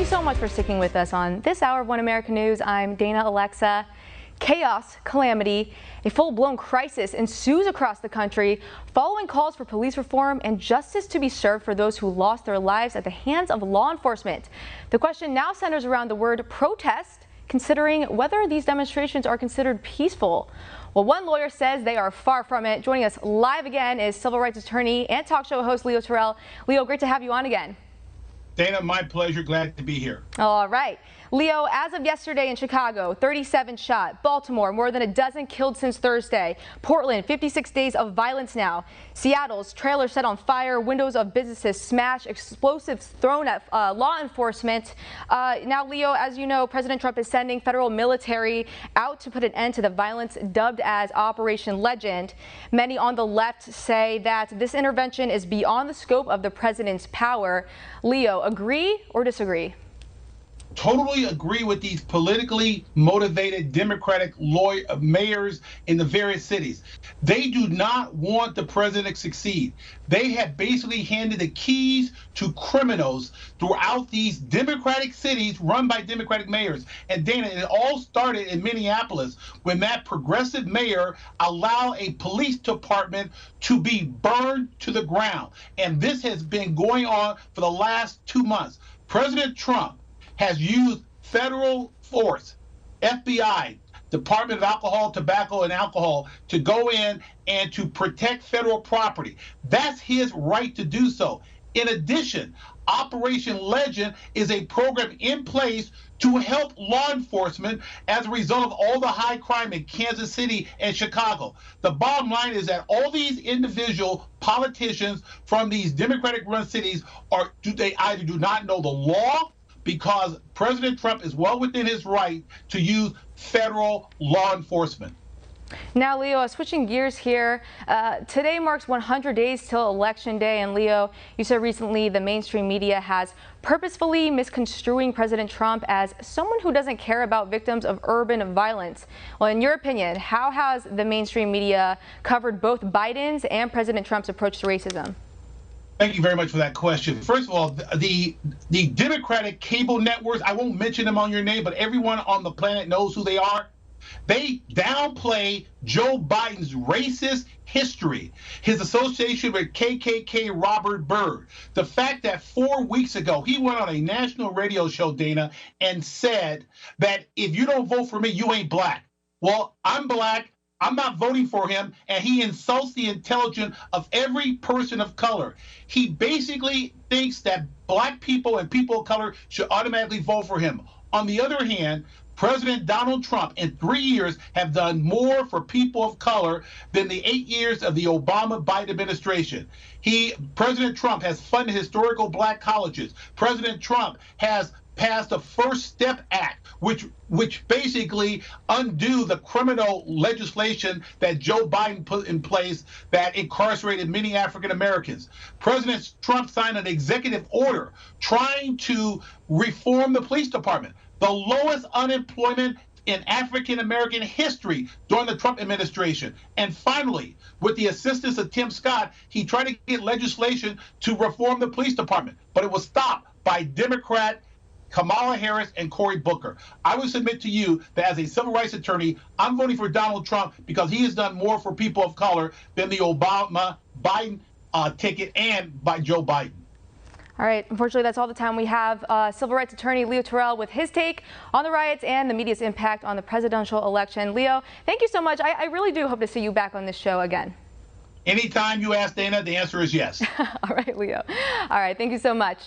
so much for sticking with us on this hour of One American News. I'm Dana Alexa. Chaos, calamity, a full-blown crisis ensues across the country following calls for police reform and justice to be served for those who lost their lives at the hands of law enforcement. The question now centers around the word protest, considering whether these demonstrations are considered peaceful. Well, one lawyer says they are far from it. Joining us live again is civil rights attorney and talk show host Leo Terrel. Leo, great to have you on again. Dana, my pleasure. Glad to be here. All right. Leo, as of yesterday in Chicago, 37 shot. Baltimore, more than a dozen killed since Thursday. Portland, 56 days of violence now. Seattle's trailer set on fire, windows of businesses smashed, explosives thrown at law enforcement. Now, Leo, as you know, President Trump is sending federal military out to put an end to the violence dubbed as Operation Legend. Many on the left say that this intervention is beyond the scope of the president's power. Leo, agree or disagree? Totally agree with these politically motivated Democratic mayors in the various cities. They do not want the president to succeed. They have basically handed the keys to criminals throughout these Democratic cities run by Democratic mayors. And Dana, it all started in Minneapolis when that progressive mayor allowed a police department to be burned to the ground. And this has been going on for the last 2 months. President Trump has used federal force, FBI, Department of Alcohol, Tobacco, and Alcohol, to go in and to protect federal property. That's his right to do so. In addition, Operation Legend is a program in place to help law enforcement as a result of all the high crime in Kansas City and Chicago. The bottom line is that all these individual politicians from these Democratic-run cities they either do not know the law, because President Trump is well within his right to use federal law enforcement. Now, Leo, switching gears here, today marks 100 days till Election Day. And Leo, you said recently the mainstream media has purposefully misconstruing President Trump as someone who doesn't care about victims of urban violence. Well, in your opinion, how has the mainstream media covered both Biden's and President Trump's approach to racism? Thank you very much for that question. First of all, the Democratic cable networks, I won't mention them on your name, but everyone on the planet knows who they are. They downplay Joe Biden's racist history, his association with KKK Robert Byrd. The fact that 4 weeks ago he went on a national radio show, Dana, and said that if you don't vote for me, you ain't black. Well, I'm black. I'm not voting for him, and he insults the intelligence of every person of color. He basically thinks that black people and people of color should automatically vote for him. On the other hand, President Donald Trump in 3 years have done more for people of color than the 8 years of the Obama-Biden administration. President Trump has funded historical black colleges. President Trump has passed the First Step Act, which basically undo the criminal legislation that Joe Biden put in place that incarcerated many African Americans. President Trump signed an executive order trying to reform the police department, the lowest unemployment in African American history during the Trump administration. And finally, with the assistance of Tim Scott, he tried to get legislation to reform the police department, but it was stopped by Democrat Kamala Harris and Cory Booker. I would submit to you that as a civil rights attorney, I'm voting for Donald Trump because he has done more for people of color than the Obama-Biden ticket and by Joe Biden. All right. Unfortunately, that's all the time we have. Civil rights attorney Leo Terrel with his take on the riots and the media's impact on the presidential election. Leo, thank you so much. I really do hope to see you back on this show again. Anytime you ask, Dana, the answer is yes. All right, Leo. All right. Thank you so much.